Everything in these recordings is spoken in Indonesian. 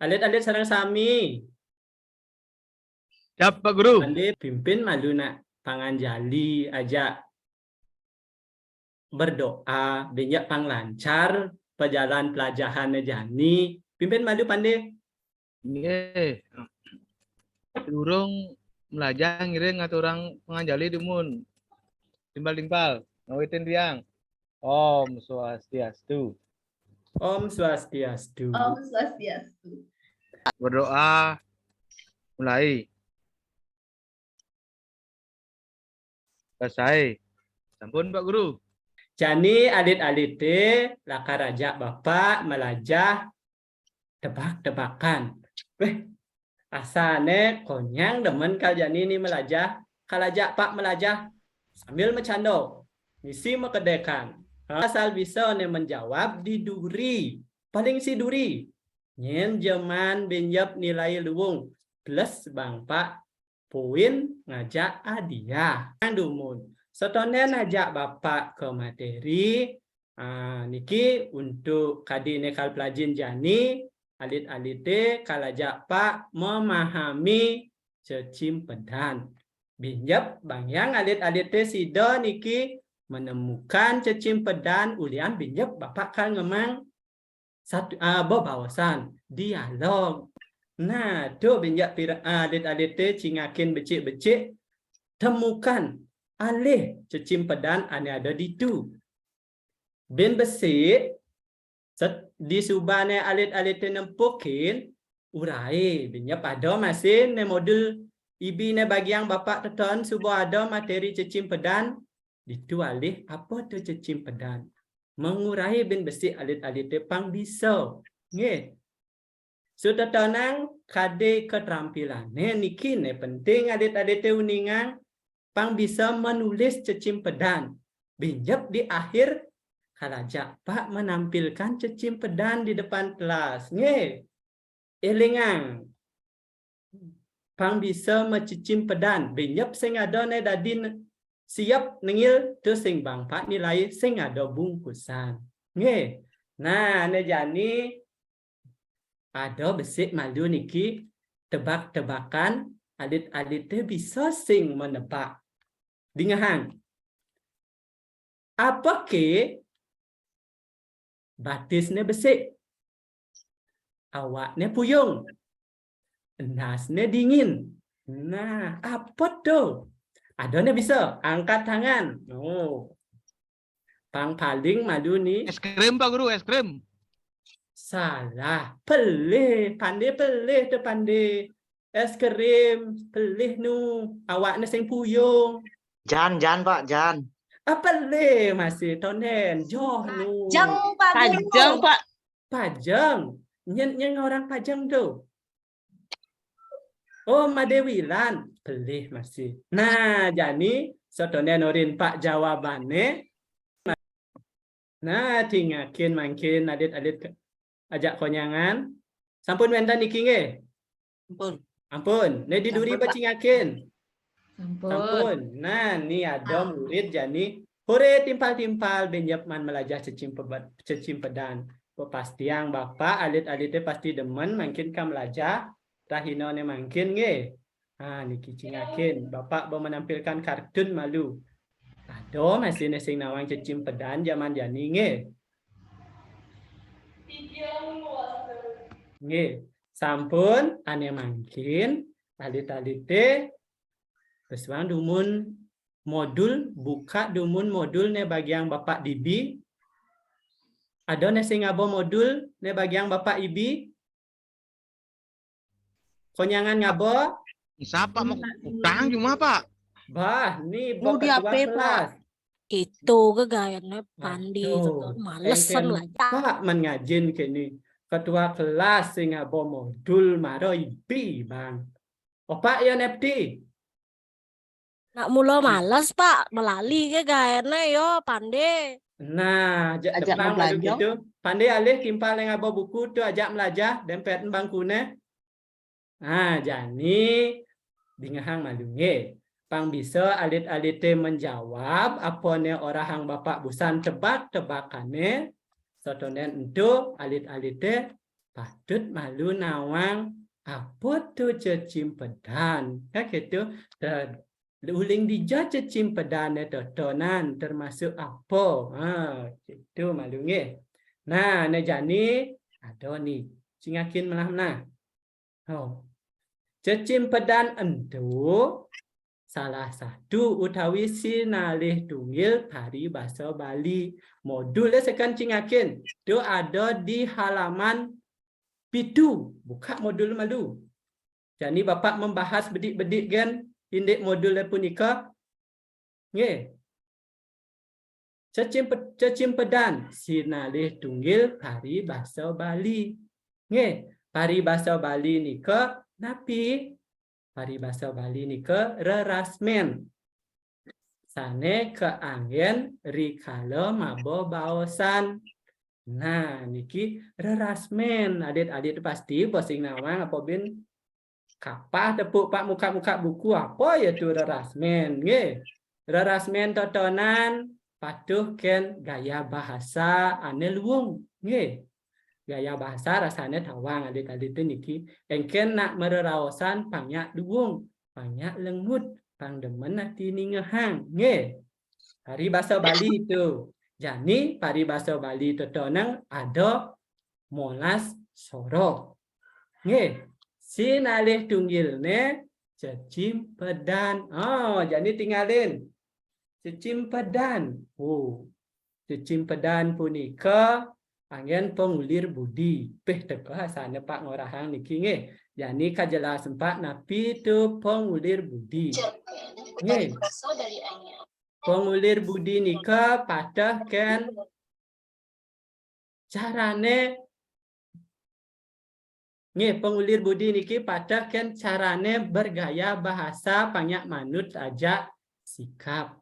Alit-alit sareng sami. Siap Pak Guru. Pande pimpin malu nak panganjali aja berdoa banyak panglancar perjalanan pelajaran jani. Pimpin malu pande. Nggih. Durung melajang ngiring ngaturang penganjali dimun. Timbal-timbal ngawitin tiang. Om Swastiastu. Om Swastiastu. Om Swastiastu. Berdoa mulai. Selesai. Sampun Pak Guru. Jani alit-alite laka raja bapak melajah tebak-tebakan. Asane konyang demen kal jani ni melajah. Kalajak pak melajah sambil mencando. Misi mekedekan. Asal bisa ne menjawab di duri. Paling si duri. Nyen jaman benjap nilai luwung. Plus bang pak. Poin ngajak adiah. Dumun. Setonen ajak bapak ke materi. Niki untuk kadi nekal pelajin jani. Alit-alite kalajak pak memahami cecimpedan. Binjap bang yang alit-alite sido niki menemukan cecimpedan ulian binjap bapak kan memang satu bawasan dialog. Nah, tu binjap alit-alite cingakin becik-becik temukan alih cecimpedan ane ada di tu. Ben besi di subane alit-alite nempukin urai binjap ada masih ne modul ibi ne bagian bapak teton subuh ada materi cecimpedan ditu alih apa tu cecimpedan mengurai ben besi alit-alite pang bisa nggih. Sudah tenang kade keterampilan niki ne penting alit-alite uningan pang bisa menulis cecimpedan. Binjap di akhir kalajak pak menampilkan cecimpedan di depan kelas. Nge. Elingang. Pang bisa mencecimpedan. Binjap sing ada ne dadin siap nengil tu sing bang pak nilai sing ada bungkusan. Nge. Nah, ne jani ada besik malu niki tebak-tebakan alit-alite bisa sing menebak. Dingahan. Apa ke batisnya besik? Awaknya puyung. Nasnya dingin. Nah, apa tuh? Adanya bisa. Angkat tangan. Oh. Pang paling malu nih. Es krim Pak Guru, es krim. Salah. Pelih. Pandai pelih tu pandai. Es krim. Pelih nu. Awaknya sing puyung. Jan Pak, Jan. Apa le masih tonen joh nu Pajang Pak Guru. Pajang Pak. Pajang nyen orang Pajang tuh. Oh Madewilan pelih masih. Nah jani sotonen norin pak jawabannya. Nah tingakin makin adit-adit ajak konyangan. Sampun wenten iki nggih. Ampun. Ne di duri bacingakin. Sampun. Nah, ni ada murid jani hore timpal-timpal benjapman melajah cecimpedan. Pasti yang bapak alit-alitnya pasti demen makin kam melajah rahino ne makin nge. Niki cingakin bapak mau menampilkan kartun malu. Ado masih nesing nawang cecimpedan zaman jani nge. Nge. Sampun ane makin alit-alitnya terus bang dumun modul buka dumun modul ne bagian bapak dibi ada ne sing ngabo modul ne bagian bapak ibi konyangan ngabo Siapa mau utang cuma Pak? bah nih Mau di bapak HP, kelas Itu kegayanya pandi Aduh, malesan lah. pak mengajin kini ketua kelas sing ngabo modul maro ibi bang opak ya nepti. Nak mula males Pak, melali kegayanya yo pandi. Nah, Ajak depan membelanja. lalu gitu. Pandai alih timpal yang apa buku tu ajak melajah dempet bangkune. Jani dingahang malunge. Pang bisa alit-alite menjawab apa ne orang bapak busan tebak-tebakane. Sotonen itu alit-alite patut malu nawang apa tu cecimpedan. Ya gitu. Uling dija cecimpedan totonan termasuk apa. Itu malu nge. Nah, nejani ada nih. Cingakin melah-melah. Oh. Cecimpedan entu salah satu utawi sinalih tunggil paribasa Bali. Modulnya sekan cingakin. Itu ada di halaman pitu. Buka modul malu. Jadi Bapak membahas bedik-bedik kan indik modul punika. Nggih. Cecimpedan sinalih tunggil paribasa Bali. Nggih, paribasa Bali nika napi paribasa Bali nika rerasmen. Sane keanggen rikala mabo baosan. Nah, niki rerasmen. Adik-adik pasti posing nawang apa bin kapah tepuk pak muka-muka buku apa ya tu rerasmen. Nggih. Rerasmen totonan patuh ken gaya bahasa ane luwung. Nggih. Gaya bahasa rasanya tawang adik-adik itu niki. Engken nak mererawasan banyak luwung, banyak lengut, pang demen hati ningehang. Nggih. Paribasa Bali itu. Jadi paribasa Bali totonang ada molas soro. Nggih. Sinalih tunggilne cecimpedan. Oh, jadi tinggalin. Cecimpedan. Oh. Cecimpedan punika angin pengulir budi. Teka sana Pak ngorahang niki nggih. Yani kajelas sempat napi tu pengulir budi. Nggih. Pengulir budi nika patah kan carane nggih pengulir budi niki patah kan carane bergaya bahasa banyak manut aja sikap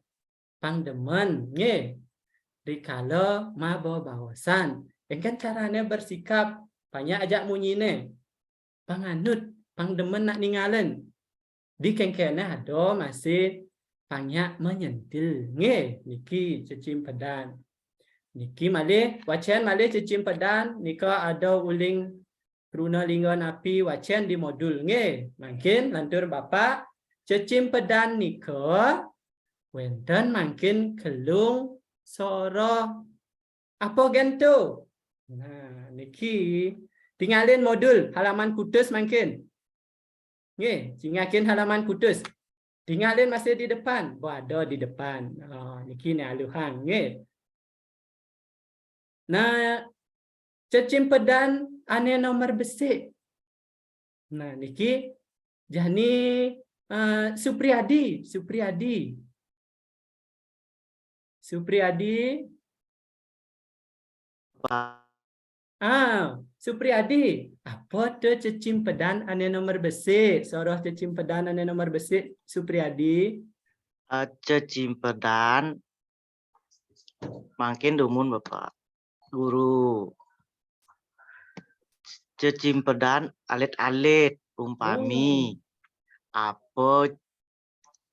pangdemen nggih rikala mabo bawasan. Kan caranya bersikap banyak ajak munyine panganut pangdemen nak ningalen di kengkena ada masih banyak menyentil nge niki cecimpedan niki malih wacan malih cecimpedan nika ada uling runa linggon api wacan di modul nge makin lantur Bapak cecimpedan nika wenten makin kelung soro apa gentu. Nah, niki tinggalin modul halaman kudus makin. Nggih, cingakin halaman kudus. Tinggalin masih di depan. Ada di depan. Oh, niki ni aluhang nggih. Nah, cecimpedan ane nomor besik. Nah, niki jani Supriyadi. Supriyadi, apa tu cecimpedan ane nomor besik? Soroh cecimpedan ane nomor besik, Supriyadi. Cecimpedan makin dumun Bapak Guru. Cecimpedan alit-alit umpami apa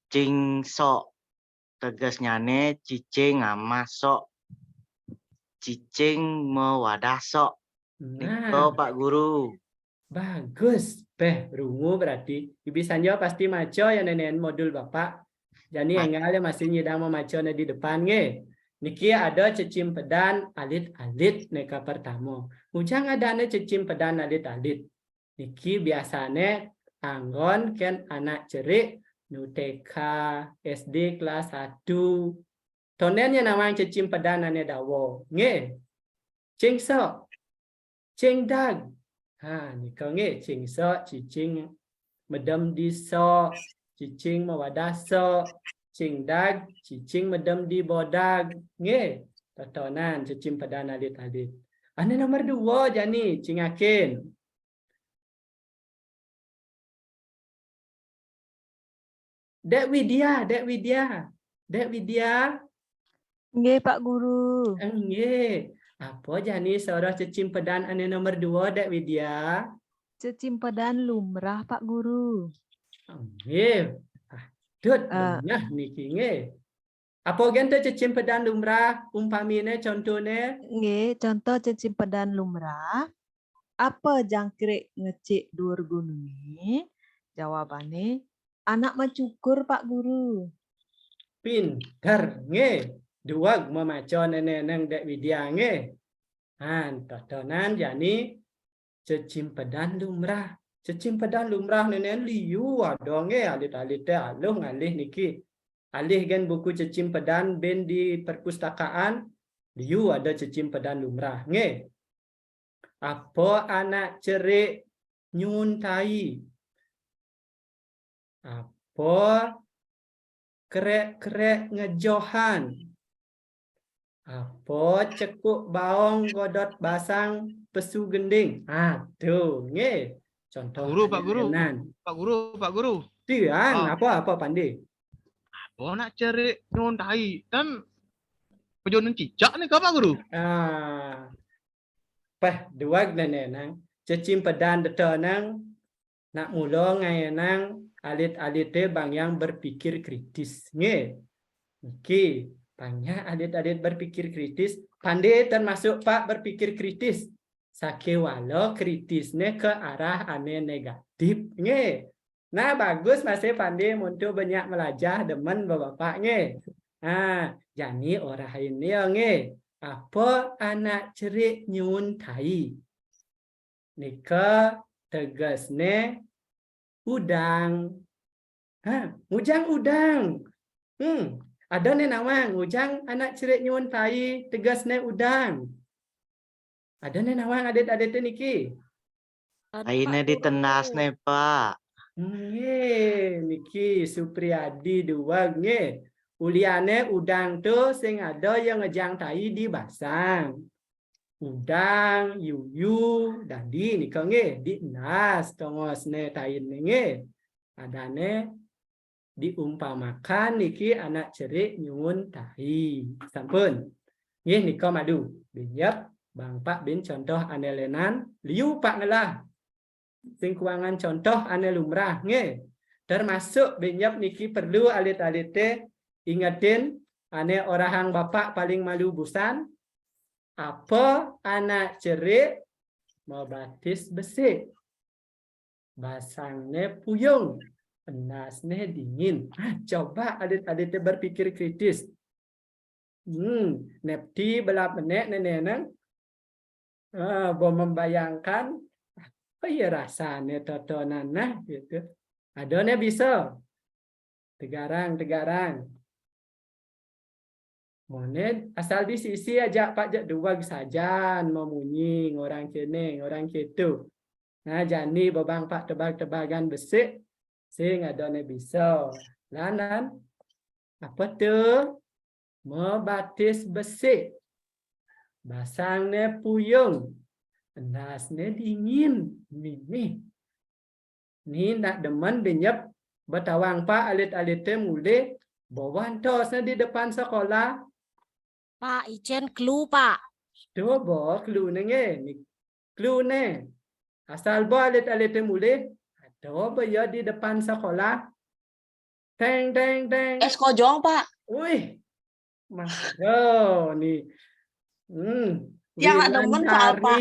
cing sok tegasnya ne cicing ngamasok cicing mewadasok. Niko Pak Guru. Bagus. Rungu berarti. Ibu Sanjo pasti maco ya nenen modul Bapak. Jadi enggak masih nyidang memaco di depan nge. Niki ada cecimpedan alit-alit neka pertama. Ujang ada cecimpedan alit-alit. Niki biasanya anggon kan anak cerik nuteka SD kelas 1. Tonennya namanya cecimpedan ane dawo. Nge. Cingso. Cingdag. Nika nge cingso cicing medem diso cicing mawadaso cingdag cicing medem di bodag nge totonan cecimpedan alit-alit. Ane nomor 2 jani cingakin. Dek Widya. Nggih, Pak Guru. Nggih. Apa jani sorot cecimpedan ane nomor 2 Dek Widya? Cecimpedan lumrah, Pak Guru. Nggih. Dut benyah niki nggih. Apa gente cecimpedan lumrah umpamine contohnya? Nggih, contoh cecimpedan lumrah. Apa jangkrik ngecik dur gunungi? Jawabannya, anak mencukur Pak Guru. Pintar nge. Dua memaco neneng dek widya nge. Totonan jani cecimpedan lumrah. Cecimpedan lumrah nenen liu ada nge alit-alit aluh ngalih niki. Alih gen buku cecimpedan ben di perpustakaan liu ada cecimpedan lumrah nge. Apa anak cerik nyuntai? Apa kerek-kerek ngejohan? Apa cekuk baong godot basang pesu gending? Tuh, nge. Contoh Guru, Pak Guru. anak-anak. Pak Guru. Tiang, Ah. apa Pandi? Oh, nak cari nyontai kan pejonan cicak nih Kak Pak Guru. Dua neneng. Cecimpedan detonang nak mula ngai nang alit-alite bang yang berpikir kritis. Nge. Oke, banyak alit-alit berpikir kritis. Pandai termasuk Pak berpikir kritis. Sake walau kritisnya ke arah aneh negatif. Nge. Nah, bagus masih pandai untuk banyak melajah demen bapak nge. Jadi orang ini nge. Apa anak cerik nyuntai? Nika tegasnya udang. Ujang udang. Ada nih nawang, ujang anak cerik nyuntai tegasnya udang. Ada nih nawang adet-adet niki. Aina ditenas nih Pak. Niki Supriyadi dua nge. Uliane udang tuh sing ada yang ngejang tai di basang. Udang, yuyu, dandi nika nge dinas tongosne tain nge. Adane diumpamakan niki anak cerik nyun tai. Sampun. Nggih nika madu. Binyap Bang Pak bin contoh anelenan liu Pak ngelah. Sing kuangan contoh ane lumrah nge. Termasuk binyap niki perlu alit-alite ingetin ane orang bapak paling malu busan. Apa anak cerik mau batis besi. Basangnya puyung. Penasnya dingin. Coba alit-alite berpikir kritis. Nepti belap menek neneng. Mau membayangkan apa ya rasanya totonan gitu. Adanya bisa. Tegarang. Monet asal di sisi aja Pak dua saja memunyi orang kene orang gitu. Nah jani babang Pak tebak-tebakan besi sing adanya bisa. Lanan apa tuh? Membatis besi. Basangnya puyung. Penasnya dingin. Ini nak demen binyap betawang Pak alit-alitnya mulai bawan tosnya di depan sekolah. Pak, ijen clue Pak. Coba clue nge. Clue ne. Asal alit-alitnya mulai. Coba ya di depan sekolah. Teng. Es kojong, Pak. Wih. Nih. Yang ada apa?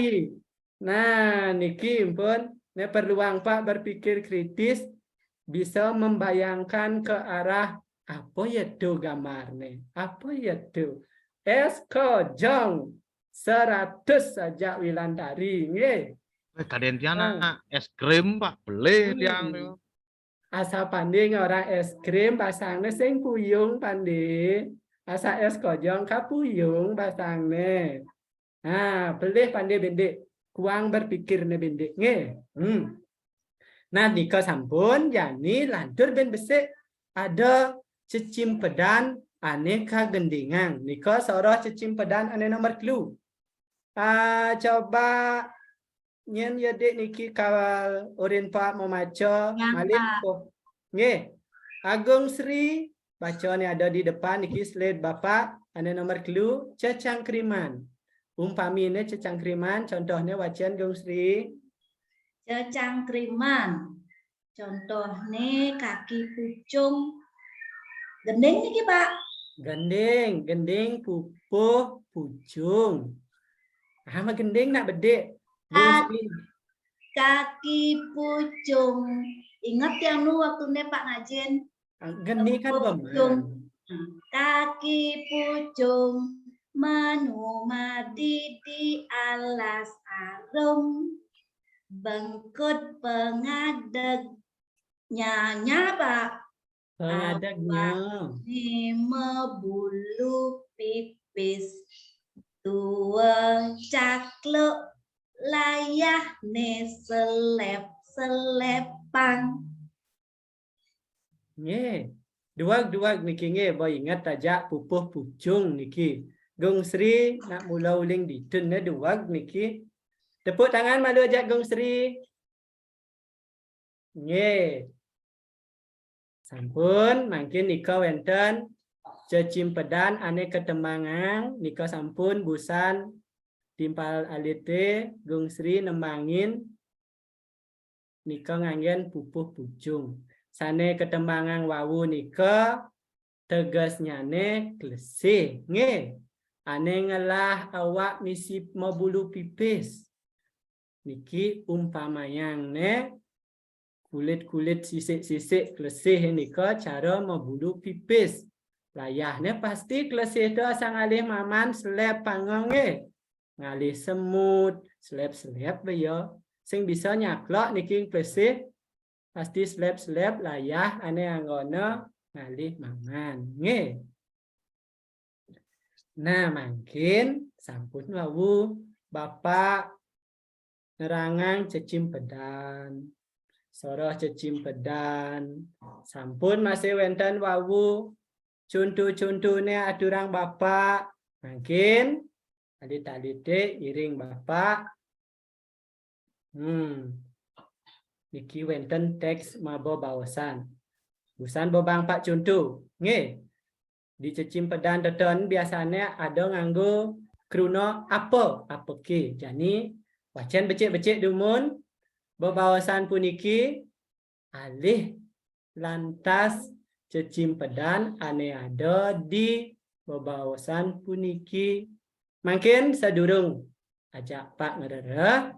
Nah, niki pun peluang Pak berpikir kritis bisa membayangkan ke arah apa ya tuh gambarnya? Apa ya tuh? Es kojong 100 saja Wilandari nge. Kaden tiana es krim Pak, beli tiang tuh. Asa pandai orang es krim pasangnya sing puyung pandai. Asa es kojong kapuyung pasangnya. Beli pandai bendek. Kuang berpikir ne bendek nge. Nah, nika sampun jani lantur ben besek ada cecimpedan aneka gendingan. Nika seorang cecimpedan ane nomor clue. Coba nyen ya dek niki kawal urin Pak memaca malin ko. Nge. Agung Sri baca ni ada di depan niki slide Bapak ane nomor clue cecangkriman. Umpami ini cecangkriman contohnya wacian Gung Sri. Cecangkriman. Contohnya kaki pucung. Gending nih Pak. Gending, pupuh, pucung. Sama gending nak bedek. Gung Sri. Kaki pucung. Ingat yang nu waktu ne Pak Najin. Geni kan Pucung. beman. Kaki pucung menumadi di alas arum. Bengkut pengadeg. Nyanya Pak. Pengadegnya. Lima bulu pipis. Tua cakluk layah ne selep-selepang. Nge. Duag niki nge. Boy ingat aja pupuh pucung niki. Gung Sri nak mula uling ditun ne duag niki. Tepuk tangan malu aja Gung Sri. Nge. Sampun mungkin nika wenten cecimpedan ane ketemangan nika sampun busan timpal alite Gung Sri nembangin nika nganggen pupuh pucung. Sane ketemangan wawu nika tegasnya ne klese nge. Ane ngelah awak misi mau bulu pipis. Niki umpamayang ne kulit sisik-sisik klesih nika cara membulu pipis. Layahnya pasti klesih itu asal ngalih maman selep pangong ngalih semut, selep-selep beyo. Sing bisa nyaklok niki klesih pasti selep-selep layah ane anggona ngalih maman nge. Nah, mungkin sampun wawu Bapak nerangang cecimpedan. Soroh cecimpedan. Sampun masih wenten wawu cuntu-cuntune aturang Bapak. Mungkin alit-alite iring Bapak. Niki wenten teks mabo bawasan. Busan bobang Pak cuntu. Nge. Di cecimpedan teton biasanya ada nganggo kruno apa ke. Jadi wacan becik-becik dumun bebawasan puniki alih lantas cecimpedan ane ada di bebawasan puniki. Mungkin sedurung ajak Pak ngerere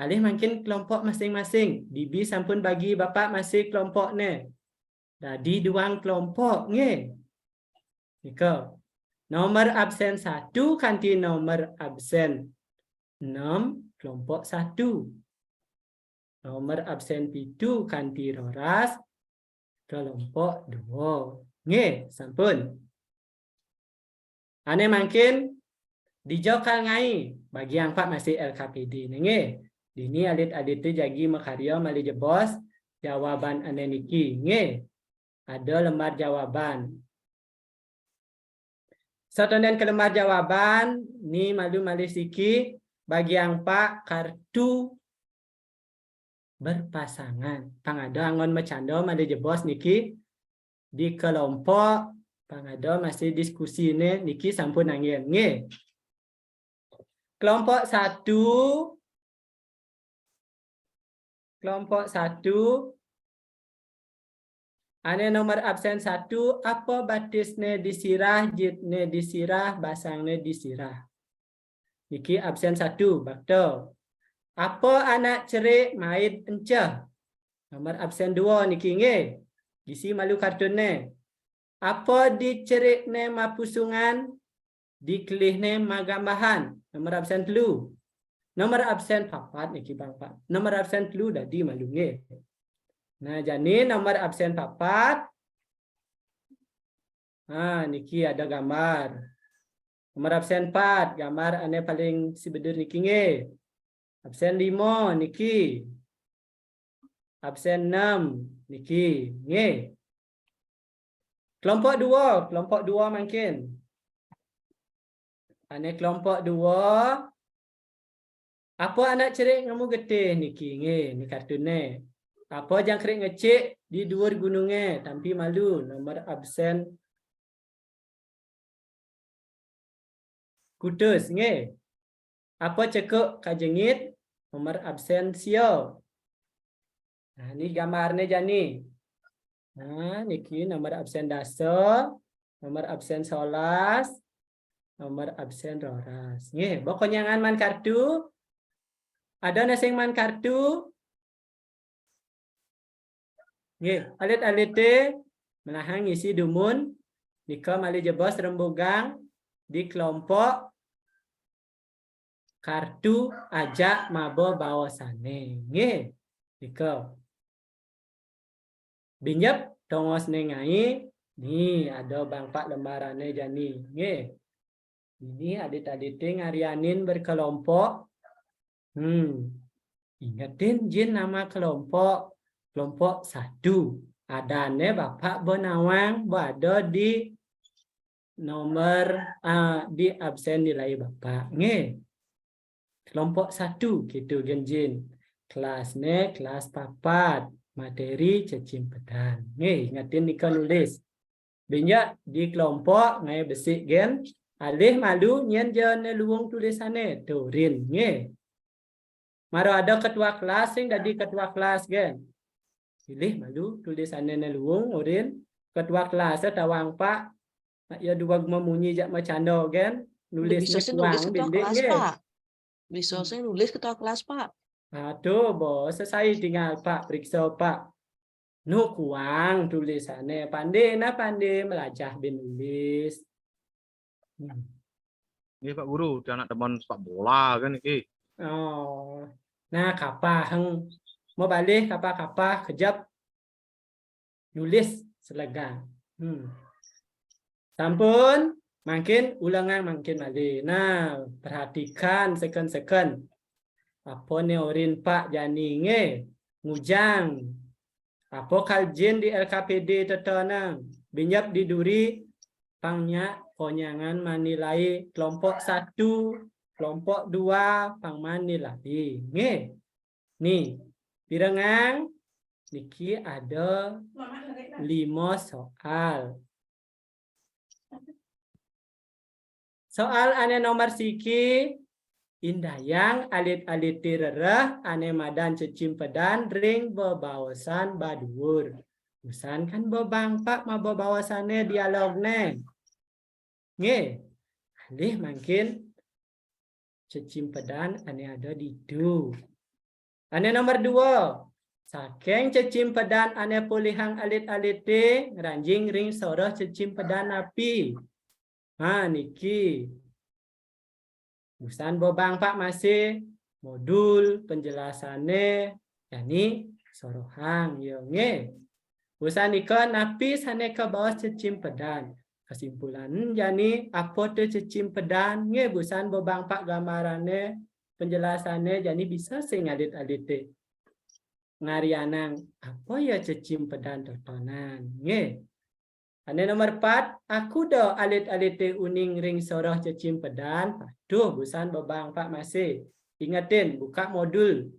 alih mungkin kelompok masing-masing. Bibi sampun bagi Bapak masih kelompoknya. Jadi duang kelompok nge. Nika. Nomor absen 1 kanti nomor absen 6 kelompok 1. Nomor absen 7 kanti roras kelompok 2. Nge, sampun. Ane mungkin dijokal ngai bagi yang Pak masih LKPD nge. Dini alit-alit jagi makarya mali jebos jawaban ane niki nge. Ada lembar jawaban. Sotonden ke lembar jawaban ni malu-malu siki bagi yang Pak kartu berpasangan. Pangado angon macando mali jebos niki di kelompok pangado masih diskusi ini niki sampun angin nge. Kelompok 1 ane nomor absen 1 apa batisne disirah jitne disirah basangne disirah. Niki absen 1 bakto. Apa anak cerik mait encah? Nomor absen 2 niki nge. Gisi malu kartunne. Apa dicerikne mapusungan dikelihne magambahan? Nomor absen 3. Nomor absen 4 niki Bapak. Nomor absen 3 dadi malu nge. Nah, jadi nomor absen 4. Nah, niki ada gambar. Nomor absen 4, gambar ane paling sibedur niki nge. Absen 5 niki. Absen 6 niki nge. Kelompok 2 mungkin. Ane kelompok 2. Apa anak cerik ngamu getih niki nge, ni kartunnya. Apa jangkrik ngecek di dhuwur gunungnya tampi malu nomor absen kutus nge. Apa cekuk kajengit nomor absen sio. Nah, ini gambarnya jani. Nah, niki nomor absen daso, nomor absen 11, nomor absen roras. Nggih, pokoknya ngan man kartu. Ada nasing man kartu. Nggih, alit-alite melahang isi dumun nika mali jebos rembugang di kelompok kartu ajak mabo bawasane. Nggih, nika. Binyep tongos nengai. Nih, ada Bang Pak lembarannya jani. Nggih. Ini adik-adik ngarianin berkelompok. Ingetin jin nama kelompok. Kelompok 1. Adane Bapak Bonawang ada di nomor di absen nilai Bapak. Nggih. Kelompok 1 gitu genjin. Kelasnya kelas 4. Materi cacimpedan. Nggih, ingetin nika nulis. Binyak di kelompok ngai besik gen alih malu nyen jane luung tulisannya turin nge. Maro ada ketua kelas sing jadi ketua kelas gen. Pilih malu tulisannya ne luung urin ketua kelas tawang Pak. Ya dua memunyi jak macando gen nulis Bisa sih nulis ketua kelas, nge. Pak. Bisa sih nulis ketua kelas, Pak. Aduh, bos, selesai tinggal Pak periksa Pak. Nu kuang tulisannya pandai melajah bin nulis. Ini Pak Guru, dia anak teman sepak bola kan ini. Oh, nah kapah mau balik kapah kejap nulis selegang. Sampun, makin ulangan makin balik. Nah, perhatikan second. Apa neorin Pak Jani nge ngujang. Apa kaljin di LKPD tetonang binyap di duri pangnya konyangan manilai kelompok 1 kelompok 2 pang manilai nge nih pirengang niki ada 5 soal ane nomor siki indayang alit-alit tirereh ane madan cecimpedan ring bebawasan badur. Busan kan bebang Pak ma bebawasannya dialogne. Nge. Alih makin cecimpedan ane ada di du. Ane nomor 2. Saking cecimpedan ane pulihang alit-alite ngeranjing ring soroh cecimpedan api. Niki. Busan bobang Pak masih modul penjelasannya yani sorohang yo nge. Busan ikon napi sane ke bawah cecimpedan. Kesimpulan yani apa tu cecimpedan nge busan bobang Pak gambarannya penjelasannya jadi bisa sing alit-alit ngarianang apa ya cecimpedan tertonan nge. Ane nomor 4, aku do alit-alite uning ring soroh cecimpedan. Aduh, busan bebang Pak masih. Ingatin, buka modul.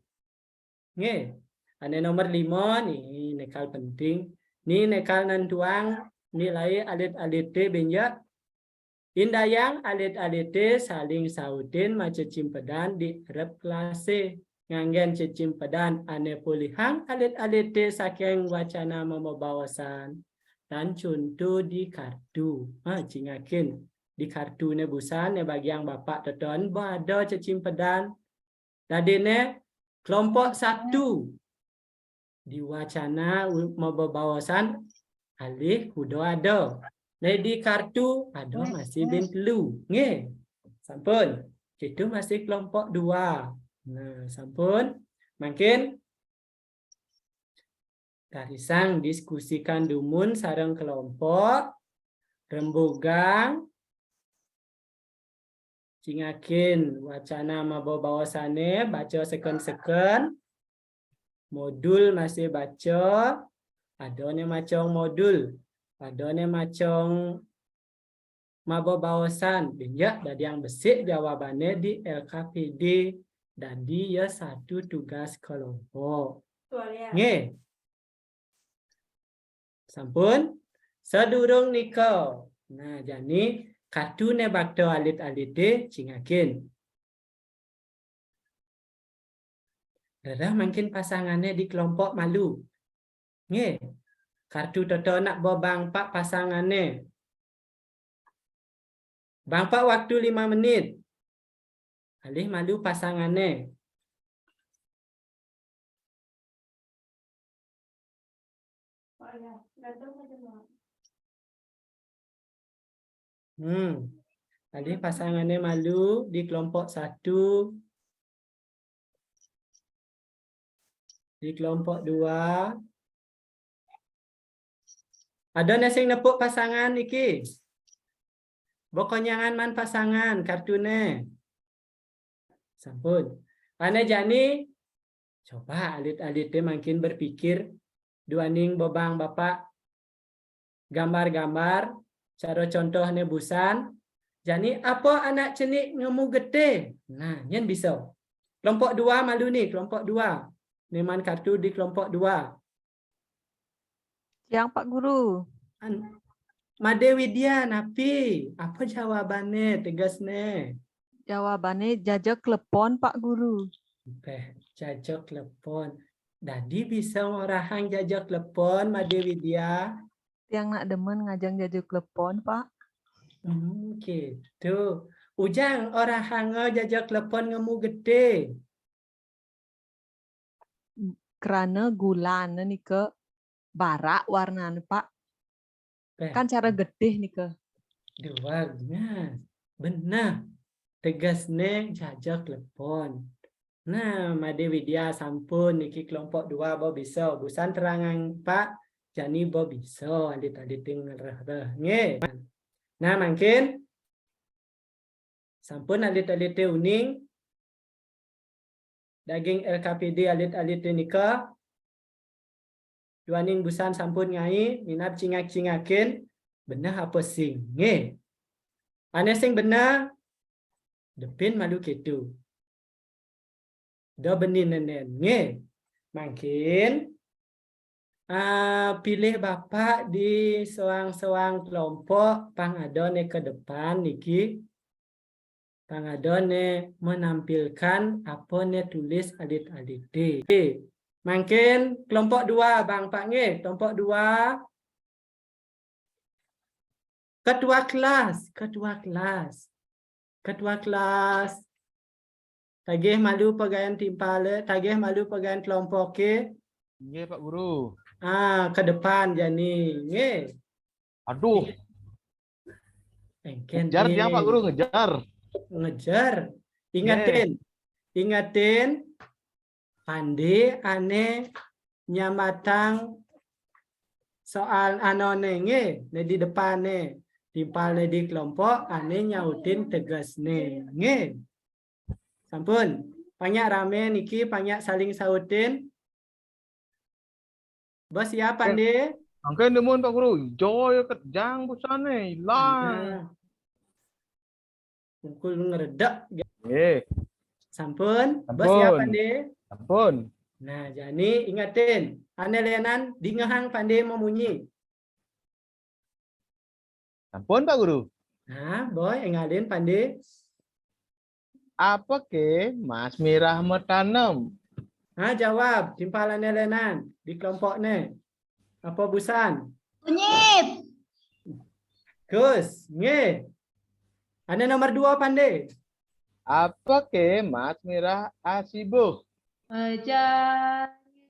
Nge. Ane nomor 5, nih nekal penting. Nih nekal nantuang nilai alit-alite benjak. Indayang alit-alite saling sautin ma cecimpedan di rep klase. Nganggen cecimpedan ane pulihang alit-alite saking wacana memobawasan. Dan contoh di kartu. Cingakin. Di kartu ne busan ne bagian Bapak teton ada cecimpedan. Tadi ne kelompok 1. Di wacana membawasan alih kudo ada. Ne di kartu ada masih bin telu. Nge. Sampun. Itu masih kelompok 2. Nah, sampun. Makin Karisang diskusikan dumun sareng kelompok rembugang cingakin wacana mabo bawasane baca second modul masih baca adone macong modul adone macong mabo bawasan benjak dari yang besik jawabannya di LKPD dan dia satu tugas kelompok. Nge. Sampun sedurung niko. Nah, jadi kartune bakto alit-alite cingakin. Darah makin pasangannya di kelompok malu. Nge. Kartu toto nak bobang Pak pasangannya. Bang Pak waktu 5 menit. Alih malu pasangannya. Alih pasangannya malu di kelompok 1. Di kelompok 2. Ada nasi nepuk pasangan iki. Bokonyangan man pasangan kartune. Sampun. Ane jani coba alit-alitnya makin berpikir duaning bobang bapak gambar-gambar cara contohnya busan. Jani apa anak cenik ngemu gede? Nah, nyen bisa. Kelompok 2 malu nih, kelompok 2. Neman kartu di kelompok 2. Yang Pak Guru. Made Widya napi, apa jawabannya tegasnya? Jawabannya jajak klepon Pak Guru. Jajak telepon. Dadi bisa orang jajak telepon Made Widya. Yang nak demen ngajang jajak klepon Pak. Gitu. Ujang orang hanga jajak telepon ngemu gede. Kerana gulan nih ke barak warnanya Pak. Kan cara gede nih ke. Duanya. Benar. Tegasnya jajak telepon. Nah, Made Widya sampun niki kelompok 2 bo bisa. Busan terangan Pak. Jani bo bisa. Alit-alit ngereh-reh. Nah, makin sampun alit-alit uning. Daging LKPD alit-alit nika. Duaning busan sampun ngai. Minap cingak-cingakin. Benar apa sing? Ane sing benar. Depin malu gitu. Do benin nenen. Makin pilih bapak di sewang-sewang kelompok pangadone ke depan niki. Pangadone menampilkan apa ne tulis alit-alit. Makin kelompok 2 Bang Pak nge, kelompok 2. Ketua kelas. Tagih malu pegawai timpale, tagih malu pegawai kelompok ke. Nggih, Pak Guru. Ke depan jani. Nge. Aduh, Engken ngejar dia Pak Guru, ngejar. Ngejar. Ingatin. Pandi ane nyamatang soal anone nge. Di depan ne. Timpal di kelompok ane nyautin tegas ne. Nge. Sampun. Banyak rame niki, banyak saling sautin. Bos ya Pandi? Angke demun Pak Guru, joy kejang busane hilang. Mukul ngeredak. Nggih, Sampun. Bos Sampun. ya Pandi? ampun. Nah, jadi ingatin. Ane lenan di ngehang Pandi memunyi. Ampun Pak Guru. Nah, boy, engalin Pandi. Apa ke Mas Mirah metanam? Nah, jawab. Timpalan lenan di kelompoknya. Apa busan? Kunyit. Gus, nge. Ane nomor 2 Pandi. Apa ke Mas Mirah asibuh?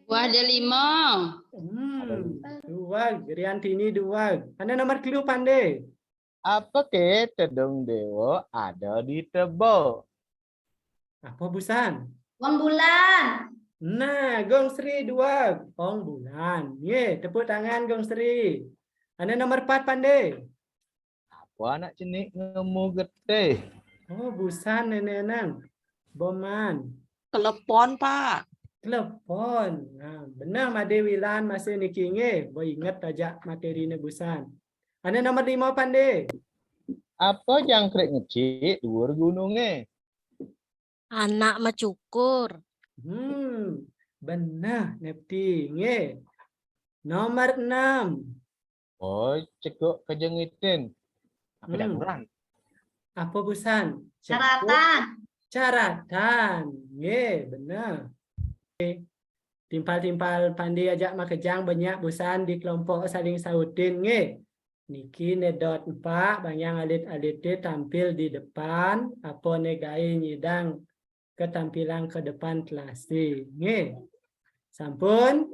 Buah delima. 2. Geriantini 2. Ane nomor 3 Pandi. Apa ke tedung dewa ada di tebal? Apa busan? Uang bulan. Nah, Gong Sri 2. Ong bulan. Ye, tepuk tangan Gong Sri. Ane nomor 4 Pandi. Apa anak cenik ngemu gede? Oh, busan nenenang. Boman. Telepon, Pak. Telepon. Nah, benar Made Wilan masih niki nge. Bo ingat aja materi busan. Ane nomor 5 Pandi. Apa jangkrik ngecik dhuwur gununge? Anak mencukur. Benar Nepti nge. Nomor 6. Oh, cekuk kejengitin. Apa jaguran? Apa busan? Caratan. Nge, benar. Timpal-timpal Pandi ajak makejang banyak busan di kelompok saling sautin nge. Niki nedot 4 bang yang alit-alit tampil di depan apa negai nyidang ketampilan ke depan telasi. Nggih. Sampun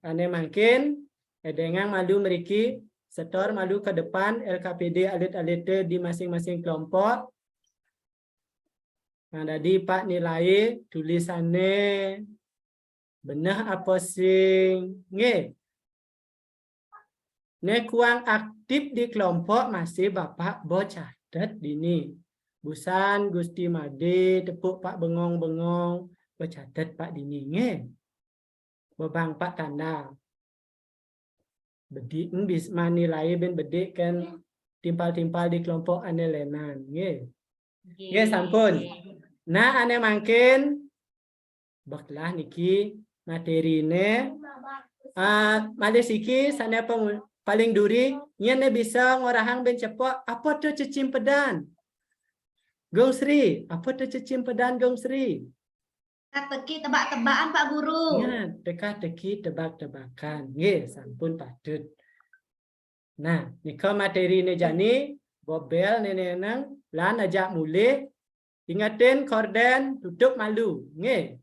ane makin dengan malu meriki setor malu ke depan LKPD alit-alit di masing-masing kelompok. Nah, tadi Pak nilai tulisannya benar apa sing nggih. Nek kurang aktif di kelompok masih Bapak catat dini. Busan Gusti Made tepuk Pak bengong-bengong catat Pak dini nggih. Bebang Pak tanda. Bedik bis nilai ben bedik kan timpal-timpal di kelompok ane lenan nggih. Nggih sampun. Nah ane mangkin baklah niki materine Malesiki sana paling duri nyene bisa ngorahang ben cepok apa tuh cecimpedan Gong Sri apa tuh cecimpedan Gong Sri Teki tebak-tebakan Pak Guru. ya teka-teki tebak-tebakan nggih sampun patut. Nah nika materi ne jani bobel nenenang lan ajak mulih ingatin korden tutup malu nggih.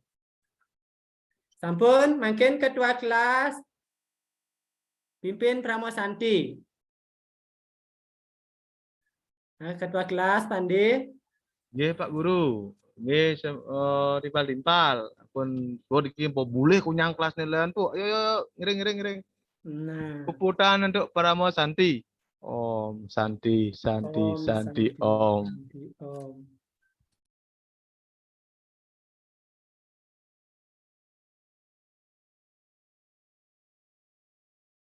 Sampun makin ketua kelas pimpin Pramosanti. Nah, ketua kelas Pandi. Nggih Pak Guru. Nggih timpal-timpal. Pun dikirim boleh kunyang kelas nilaian tuh. Ayo ngiring. Nah, Puputan untuk Pramosanti. Om Santi Om. Om. Om.